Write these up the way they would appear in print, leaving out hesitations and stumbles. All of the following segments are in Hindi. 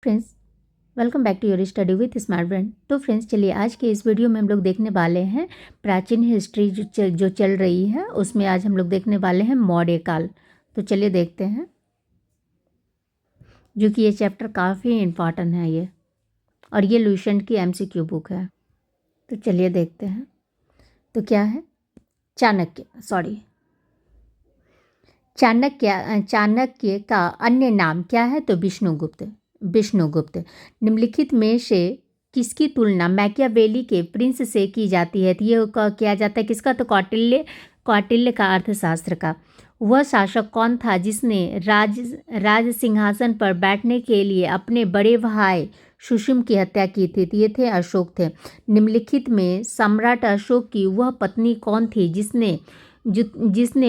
Friends, welcome back to your study with smart brain. तो फ्रेंड्स, चलिए आज के इस वीडियो में हम लोग देखने वाले हैं प्राचीन हिस्ट्री जो चल रही है, उसमें आज हम लोग देखने वाले हैं मौर्य काल। तो चलिए देखते हैं, जो कि ये चैप्टर काफ़ी इम्पॉर्टेंट है ये, और ये लुसेंट की एमसीक्यू बुक है। तो चलिए देखते हैं। तो क्या है? चाणक्य का अन्य नाम क्या है? तो विष्णुगुप्त। निम्नलिखित में से किसकी तुलना मैकियावेली के प्रिंस से की जाती है? तो ये किया जाता है किसका? तो कौटिल्य का अर्थशास्त्र का। वह शासक कौन था जिसने राज सिंहासन पर बैठने के लिए अपने बड़े भाई सुसीम की हत्या की थी? तो ये थे अशोक थे। निम्नलिखित में सम्राट अशोक की वह पत्नी कौन थी जिसने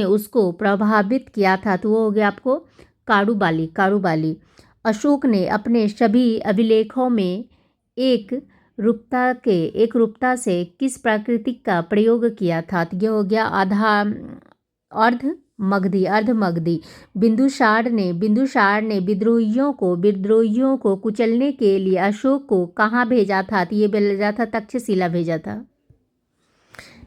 उसको प्रभावित किया था? तो वो हो गया आपको कारूबाली। अशोक ने अपने सभी अभिलेखों में एक रूपता से किस प्राकृतिक का प्रयोग किया था? तो ये हो गया अर्धमगधी। बिंदुसार ने विद्रोहियों को कुचलने के लिए अशोक को कहाँ भेजा था? तो ये भेजा था तक्षशिला भेजा था।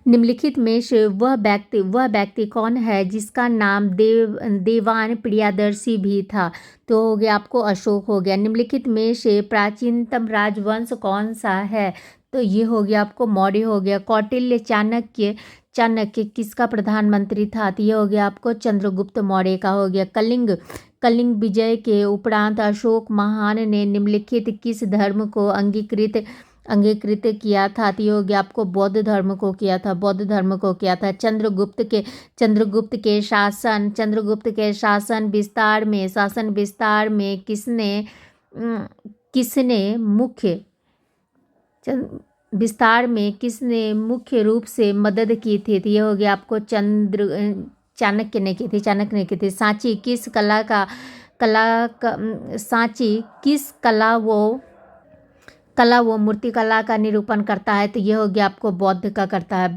निम्नलिखित में से वह व्यक्ति कौन है जिसका नाम देवान प्रियदर्शी भी था? तो हो गया आपको अशोक हो गया। निम्नलिखित में से प्राचीनतम राजवंश कौन सा है? तो ये हो गया आपको मौर्य हो गया। कौटिल्य चाणक्य किसका प्रधानमंत्री था? तो ये हो गया आपको चंद्रगुप्त मौर्य का हो गया। कलिंग विजय के उपरांत अशोक महान ने निम्नलिखित किस धर्म को अंगीकृत किया था? तो ये हो गया आपको बौद्ध धर्म को किया था। चंद्रगुप्त के शासन विस्तार में किसने मुख्य रूप से मदद की थी? तो ये हो गया आपको चाणक्य ने की थी। सांची किस कला वो मूर्तिकला का निरूपण करता है? तो ये हो गया आपको बौद्ध का करता है।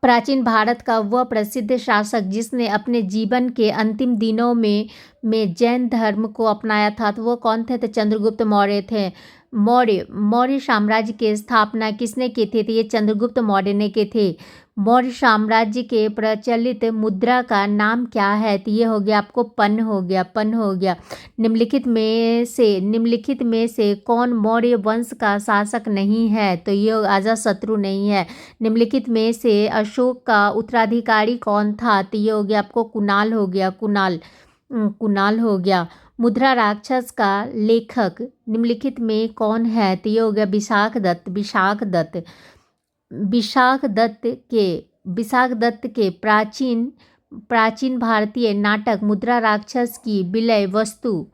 प्राचीन भारत का वह प्रसिद्ध शासक जिसने अपने जीवन के अंतिम दिनों में जैन धर्म को अपनाया था, तो वो कौन थे? तो चंद्रगुप्त मौर्य थे। मौर्य साम्राज्य की स्थापना किसने की थी? तो ये चंद्रगुप्त मौर्य ने की थी। मौर्य साम्राज्य के प्रचलित मुद्रा का नाम क्या है? तो ये हो गया आपको पन हो गया। निम्नलिखित में से कौन मौर्य वंश का शासक नहीं है? तो ये अजातशत्रु नहीं है। निम्नलिखित में से अशोक का उत्तराधिकारी कौन था? तो ये हो गया आपको कुणाल हो गया। मुद्रा राक्षस का लेखक निम्नलिखित में कौन है? तो ये हो गया विशाख दत्त के प्राचीन भारतीय नाटक मुद्रा राक्षस की विलय वस्तु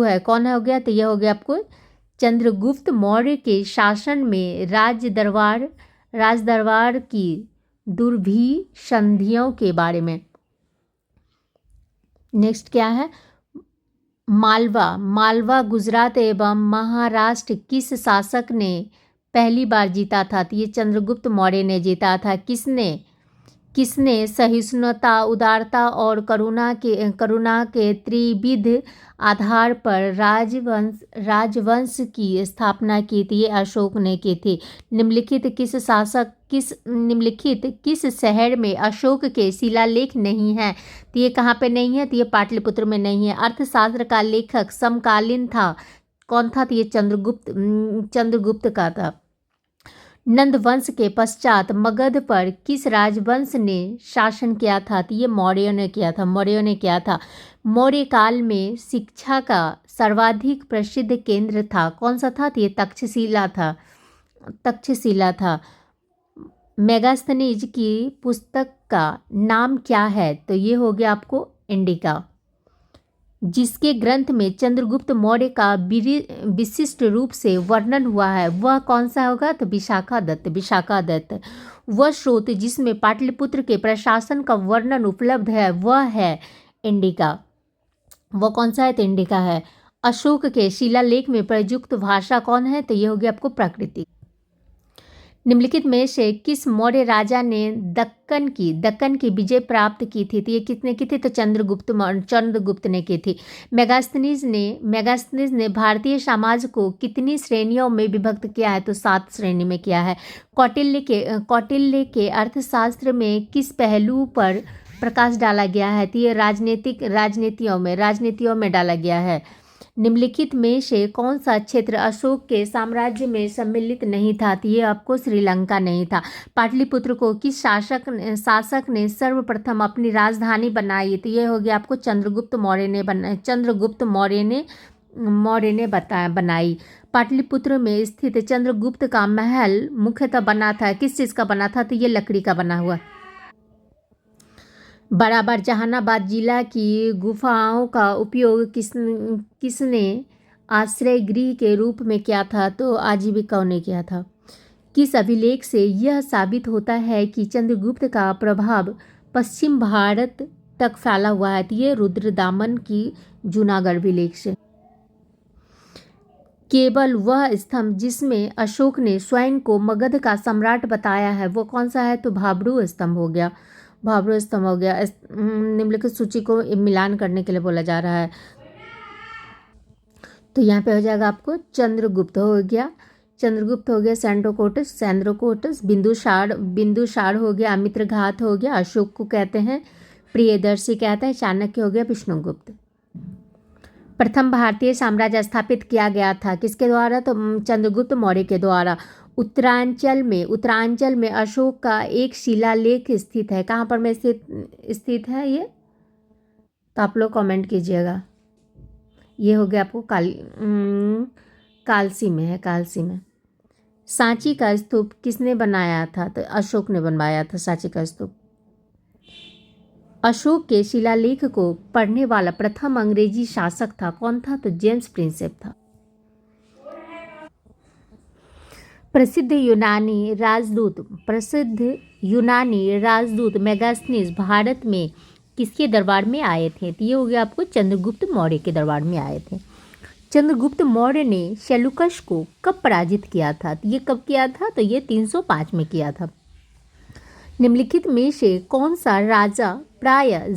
है। कौन हो गया? तो यह हो गया आपको चंद्रगुप्त मौर्य के शासन में राज दरबार की दुर्भी संधियों के बारे में। नेक्स्ट क्या है? मालवा गुजरात एवं महाराष्ट्र किस शासक ने पहली बार जीता था? तो ये चंद्रगुप्त मौर्य ने जीता था। किसने सहिष्णुता, उदारता और करुणा के त्रिविध आधार पर राजवंश की स्थापना की थी? ये अशोक ने की थी। निम्नलिखित किस शहर में अशोक के शिलालेख नहीं है? तो ये कहाँ पे नहीं है? तो ये पाटलिपुत्र में नहीं है। अर्थशास्त्र का लेखक समकालीन था, कौन था? तो ये चंद्रगुप्त का था। नंद वंश के पश्चात मगध पर किस राजवंश ने शासन किया था? तो ये मौर्य ने किया था। मौर्य काल में शिक्षा का सर्वाधिक प्रसिद्ध केंद्र था, कौन सा था? तो ये तक्षशिला था। मेगास्थनीज की पुस्तक का नाम क्या है? तो ये हो गया आपको इंडिका। जिसके ग्रंथ में चंद्रगुप्त मौर्य का विशिष्ट रूप से वर्णन हुआ है, वह कौन सा होगा? तो विशाखा दत्त। वह स्रोत जिसमें पाटलिपुत्र के प्रशासन का वर्णन उपलब्ध है, वह है इंडिका। वह कौन सा है? तो इंडिका है। अशोक के शिलालेख में प्रयुक्त भाषा कौन है? तो ये हो गया आपको प्राकृतिक। निम्नलिखित में से किस मौर्य राजा ने दक्कन की विजय प्राप्त की थी? तो ये किसने की थी? तो चंद्रगुप्त ने की थी। मेगास्थनीज ने भारतीय समाज को कितनी श्रेणियों में विभक्त किया है? तो 7 श्रेणी में किया है। कौटिल्य के अर्थशास्त्र में किस पहलू पर प्रकाश डाला गया है? तो ये राजनीतियों में डाला गया है। निम्नलिखित में से कौन सा क्षेत्र अशोक के साम्राज्य में सम्मिलित नहीं था? तो ये आपको श्रीलंका नहीं था। पाटलिपुत्र को किस शासक ने सर्वप्रथम अपनी राजधानी बनाई? तो ये हो गया आपको चंद्रगुप्त मौर्य ने बनाई। पाटलिपुत्र में स्थित चंद्रगुप्त का महल मुख्यतः बना था, किस चीज़ का बना था? तो ये लकड़ी का बना हुआ। बराबर जहानाबाद जिला की गुफाओं का उपयोग किसने आश्रय गृह के रूप में किया था? तो आजीविकाओं ने किया था। किस अभिलेख से यह साबित होता है कि चंद्रगुप्त का प्रभाव पश्चिम भारत तक फैला हुआ है? तो ये रुद्रदामन की जूनागढ़ अभिलेख से। केवल वह स्तंभ जिसमें अशोक ने स्वयं को मगध का सम्राट बताया है वो कौन सा है? तो भाब्रू स्तंभ हो गया। निम्नलिखित सूची को मिलान करने के लिए बोला जा रहा है। तो यहाँ पे हो जाएगा आपको चंद्रगुप्त हो गया, सैंद्रोकोटस, बिंदुसार हो गया, अमित्रघात हो गया, अशोक को कहते हैं, प्रियदर्शी कहते हैं, चाणक्य हो गया, विष्णुगुप्त। प्रथम भारतीय साम्राज्य स्थापित किया गया था किसके द्वारा? तो चंद्रगुप्त मौर्य के द्वारा। उत्तरांचल में अशोक का एक शिलालेख स्थित है। कहाँ पर में स्थित है ये? तो आप लोग कमेंट कीजिएगा। ये हो गया आपको कालसी में है, कालसी में। सांची का स्तूप किसने बनाया था? तो अशोक ने बनवाया था सांची का स्तूप। अशोक के शिलालेख को पढ़ने वाला प्रथम अंग्रेजी शासक था, कौन था? तो जेम्स प्रिंसेप था। प्रसिद्ध यूनानी राजदूत मेगास्थनीज भारत में किसके दरबार में आए थे? तो ये हो गया आपको चंद्रगुप्त मौर्य के दरबार में आए थे। चंद्रगुप्त मौर्य ने सेल्यूकस को कब पराजित किया था? तो ये कब किया था? तो ये 305 में किया था। निम्नलिखित में से कौन सा राजा प्राय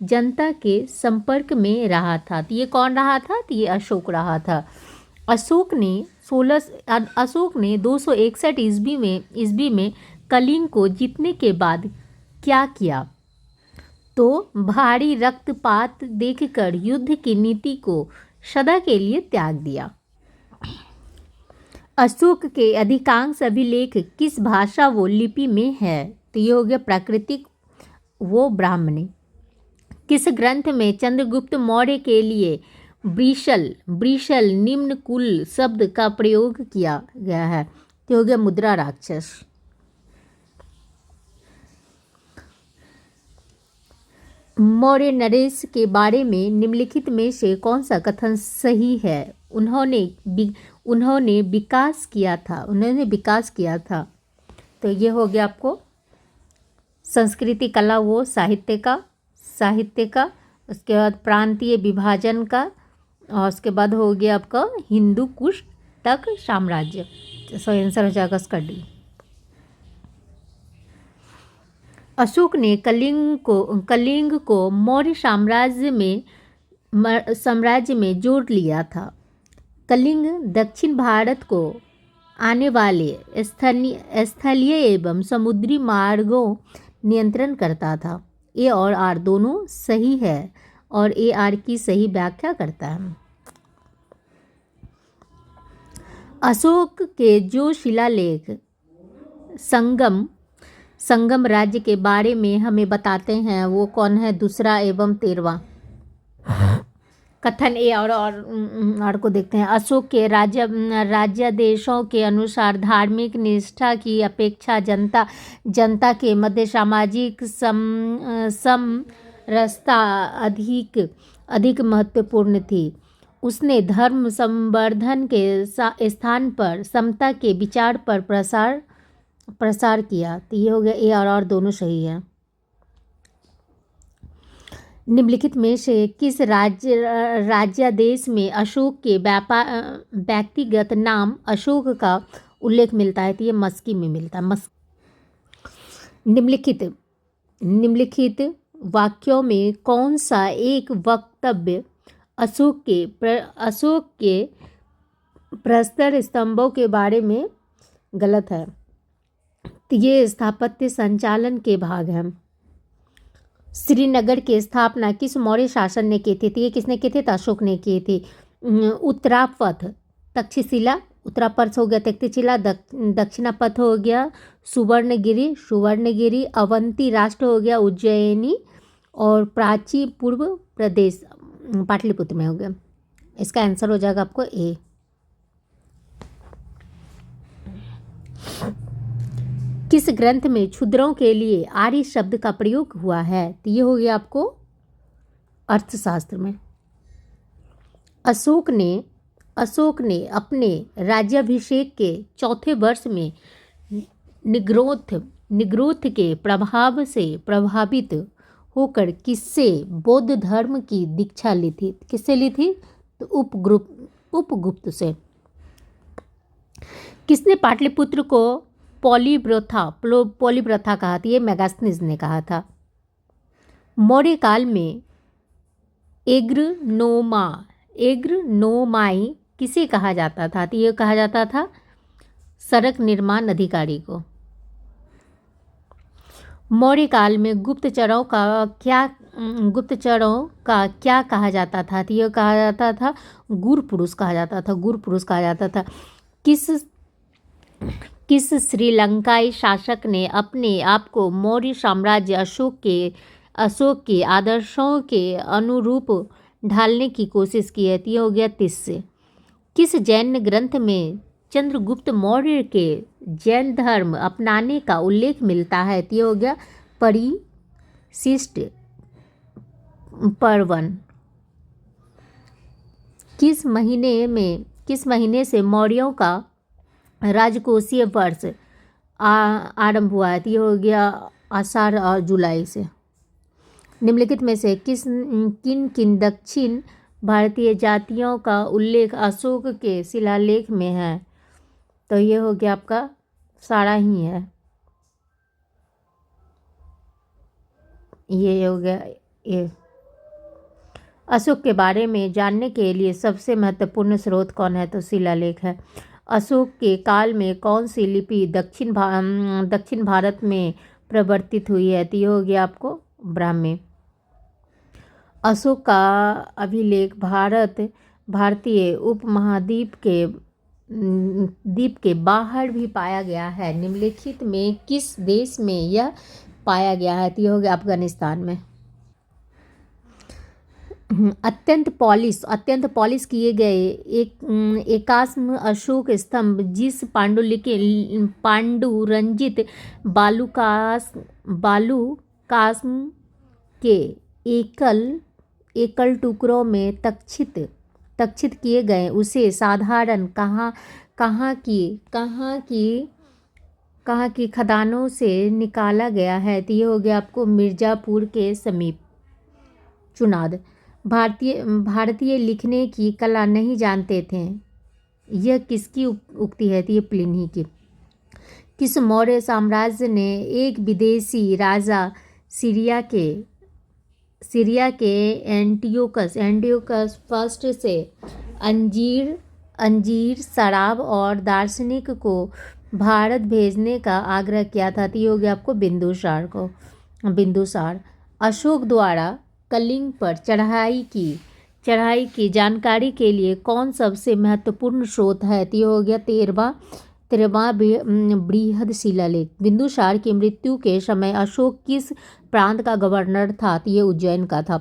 जनता के संपर्क में रहा था? तो ये कौन रहा था? तो ये अशोक रहा था। अशोक ने 261 ईस्वी में कलिंग को जीतने के बाद क्या किया? तो भारी रक्तपात देखकर युद्ध की नीति को सदा के लिए त्याग दिया। अशोक के अधिकांश अभिलेख किस भाषा व लिपि में है? तो ये हो गया प्राकृतिक वो ब्राह्मणी। किस ग्रंथ में चंद्रगुप्त मौर्य के लिए ब्रिशल निम्न कुल शब्द का प्रयोग किया गया है? तो हो गया मुद्रा राक्षस। मौर्य नरेश के बारे में निम्नलिखित में से कौन सा कथन सही है? उन्होंने विकास किया था। तो ये हो गया आपको संस्कृति कला वो साहित्य का, उसके बाद प्रांतीय विभाजन का, और उसके बाद हो गया आपका हिंदू कुश तक साम्राज्य। सो आंसर हो जाएगा उसका डी। अशोक ने कलिंग को मौर्य साम्राज्य में जोड़ लिया था। कलिंग दक्षिण भारत को आने वाले स्थलीय एवं समुद्री मार्गों नियंत्रण करता था। ए और आर दोनों सही है और ए आर की सही व्याख्या करता है। अशोक के जो शिलालेख संगम राज्य के बारे में हमें बताते हैं वो कौन है? दूसरा एवं 13वां कथन। ए और को देखते हैं। अशोक के राज्यादेशों के अनुसार धार्मिक निष्ठा की अपेक्षा जनता के मध्य सामाजिक समरसता अधिक महत्वपूर्ण थी। उसने धर्म संवर्धन के स्थान पर समता के विचार पर प्रसार किया। तो ये हो गया ए और दोनों सही है। निम्नलिखित में से किस राज्यादेश में अशोक के व्यक्तिगत नाम अशोक का उल्लेख मिलता है तो ये मस्की में मिलता है। निम्नलिखित वाक्यों में कौन सा एक वक्तव्य अशोक के प्रस्तर स्तंभों के बारे में गलत है? तो ये स्थापत्य संचालन के भाग हैं। श्रीनगर की स्थापना किस मौर्य शासन ने की थी? तो ये किसने की थी? तो अशोक ने की थी। उत्तरापथ तक्षशिला, उत्तरापथ हो गया तक्षशिला, दक्षिणापथ हो गया सुवर्णगिरी, अवंती राष्ट्र हो गया उज्जैनी, और प्राची पूर्व प्रदेश पाटलिपुत्र में हो गया। इसका आंसर हो जाएगा आपको ए। किस ग्रंथ में क्षुद्रों के लिए आर्य शब्द का प्रयोग हुआ है? तो ये हो गया आपको अर्थशास्त्र में। अशोक ने अपने राज्याभिषेक के चौथे वर्ष में निग्रोथ के प्रभाव से प्रभावित होकर किससे बौद्ध धर्म की दीक्षा ली थी? किससे ली थी? तो उपगुप्त से। किसने पाटलिपुत्र को पॉलीप्रथा कहा था? ये मेगास्थनीज ने कहा था। मौर्य काल में एग्रनोमाई किसे कहा जाता था? तो ये कहा जाता था सड़क निर्माण अधिकारी को। मौर्य काल में गुप्तचरों का क्या कहा जाता था? तो ये कहा जाता था गुरपुरुष कहा जाता था। किस श्रीलंकाई शासक ने अपने आप को मौर्य साम्राज्य अशोक के आदर्शों के अनुरूप ढालने की कोशिश की है? ये हो गया तिस्से। किस जैन ग्रंथ में चंद्रगुप्त मौर्य के जैन धर्म अपनाने का उल्लेख मिलता है? ये हो गया परिशिष्ट पर्वन। किस महीने से मौर्यों का राजकोषीय वर्ष आरंभ हुआ है? ये हो गया आषाढ़ और जुलाई से। निम्नलिखित में से किन दक्षिण भारतीय जातियों का उल्लेख अशोक के शिलालेख में है? तो ये हो गया आपका सारा ही है। ये हो गया ये। अशोक के बारे में जानने के लिए सबसे महत्वपूर्ण स्रोत कौन है? तो शिलालेख है। अशोक के काल में कौन सी लिपि दक्षिण भारत में प्रवर्तित हुई है? तो ये हो गया आपको ब्राह्मी। अशोक का अभिलेख भारतीय उपमहाद्वीप के बाहर भी पाया गया है। निम्नलिखित में किस देश में यह पाया गया है? तो ये हो गया अफगानिस्तान में। अत्यंत पॉलिश किए गए एकास्म अशोक स्तंभ जिस पांडुरंजित बालूकास्म के एकल टुकड़ों में तक्षित किए गए उसे साधारण कहाँ की खदानों से निकाला गया है? तो ये हो गया आपको मिर्ज़ापुर के समीप चुनाद। भारतीय लिखने की कला नहीं जानते थे, यह किसकी उक्ति है? तो ये प्लिनी की। किस मौर्य साम्राज्य ने एक विदेशी राजा सीरिया के एंटियोकस फर्स्ट से अंजीर शराब और दार्शनिक को भारत भेजने का आग्रह किया था? तो ये हो गया आपको बिंदुसार। अशोक द्वारा कलिंग पर चढ़ाई की जानकारी के लिए कौन सबसे महत्वपूर्ण स्रोत है? तो ये हो गया 13वां बृहद शिलालेख। बिंदुसार की मृत्यु के समय अशोक किस प्रांत का गवर्नर था? तो ये उज्जैन का था।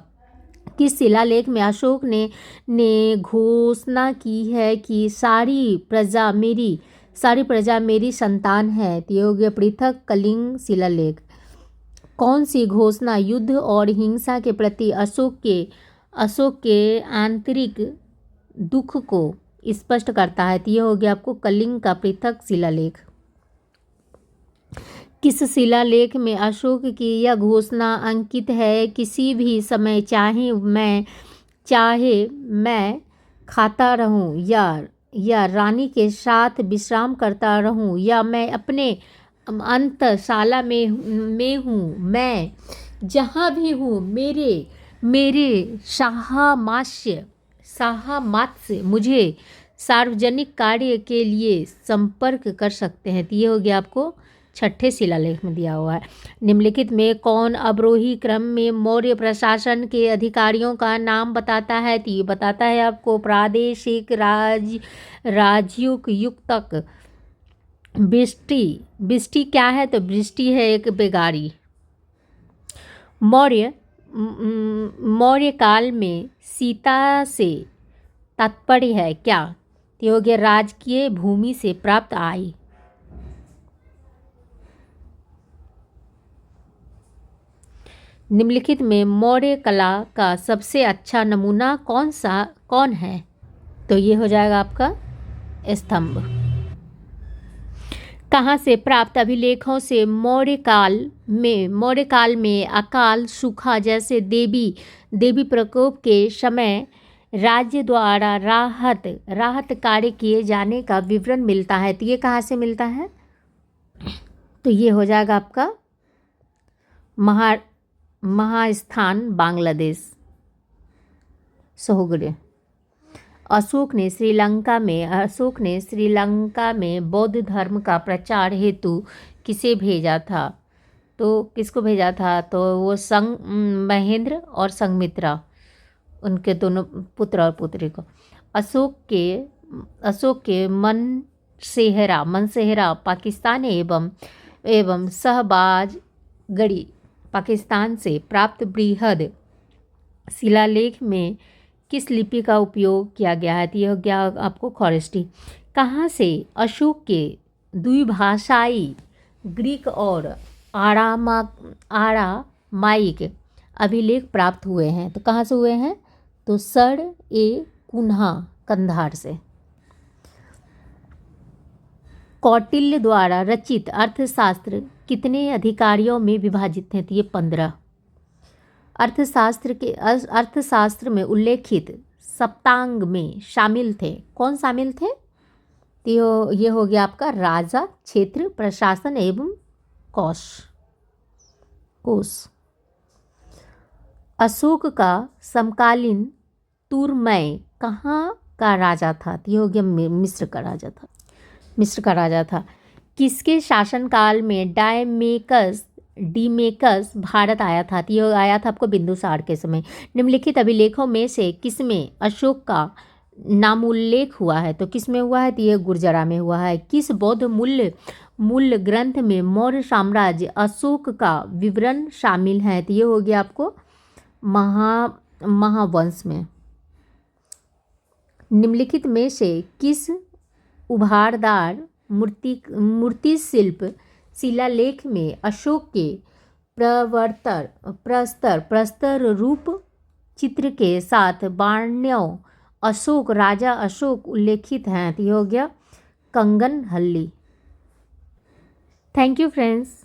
किस शिलालेख में अशोक ने घोषणा की है कि सारी प्रजा मेरी संतान है? तो ये हो गया पृथक कलिंग शिलालेख। कौन सी घोषणा युद्ध और हिंसा के प्रति अशोक के आंतरिक दुख को स्पष्ट करता है? तो ये हो गया आपको कलिंग का पृथक शिलालेख। किस शिलालेख में अशोक की यह घोषणा अंकित है? किसी भी समय चाहे मैं खाता रहूं या या रानी के साथ विश्राम करता रहूं, या मैं अपने अंतशाला में हूँ, मैं जहाँ भी हूँ, मेरे मेरे साहमात्स्य मुझे सार्वजनिक कार्य के लिए संपर्क कर सकते हैं। तो ये हो गया आपको छठे शिलालेख में दिया हुआ है। निम्नलिखित में कौन अवरोही क्रम में मौर्य प्रशासन के अधिकारियों का नाम बताता है? तो ये बताता है आपको प्रादेशिक राजयुक्तक। बिष्टी क्या है? तो बिष्टी है एक बेगारी। मौर्य काल में सीता से तात्पर्य है क्या? तो हो गया राजकीय भूमि से प्राप्त आय। निम्नलिखित में मौर्य कला का सबसे अच्छा नमूना कौन है? तो ये हो जाएगा आपका स्तंभ। कहाँ से प्राप्त अभिलेखों से मौर्य काल में अकाल सूखा जैसे देवी प्रकोप के समय राज्य द्वारा राहत कार्य किए जाने का विवरण मिलता है? तो ये कहाँ से मिलता है? तो ये हो जाएगा आपका महास्थान बांग्लादेश। सोहगरे। अशोक ने श्रीलंका में बौद्ध धर्म का प्रचार हेतु किसे भेजा था? तो किसको भेजा था? तो वो महेंद्र और संघमित्रा, उनके दोनों पुत्र और पुत्री को। अशोक के मनसेहरा पाकिस्तान एवं शहबाजगढ़ी पाकिस्तान से प्राप्त बृहद शिलालेख में किस लिपि का उपयोग किया गया है? तो यह हो गया आपको खरोष्ठी। कहाँ से अशोक के द्विभाषाई ग्रीक और आरामाइक अभिलेख प्राप्त हुए हैं? तो कहाँ से हुए हैं? तो कुन्हा कंधार से। कौटिल्य द्वारा रचित अर्थशास्त्र कितने अधिकारियों में विभाजित है? तो ये 15। अर्थशास्त्र में उल्लेखित सप्तांग में शामिल थे? कौन शामिल थे? तो ये हो गया आपका राजा, क्षेत्र, प्रशासन एवं कोश। अशोक का समकालीन तुरमय कहाँ का राजा था? तो ये हो गया मिस्र का राजा था। किसके शासनकाल में डीमेकस भारत आया था? तो ये आया था आपको बिंदुसार के समय। निम्नलिखित अभिलेखों में से किसमें अशोक का नामोल्लेख हुआ है? तो किसमें हुआ है? तो ये गुर्जरा में हुआ है। किस बौद्ध मूल ग्रंथ में मौर्य साम्राज्य अशोक का विवरण शामिल है? तो ये हो गया आपको महावंश में। निम्नलिखित में से किस उभारदार मूर्ति शिल्प शिलालेख में अशोक के प्रस्तर रूप चित्र के साथ बाण्यों राजा अशोक उल्लेखित हैं? तो ये हो गया कंगन हल्ली। Thank you friends.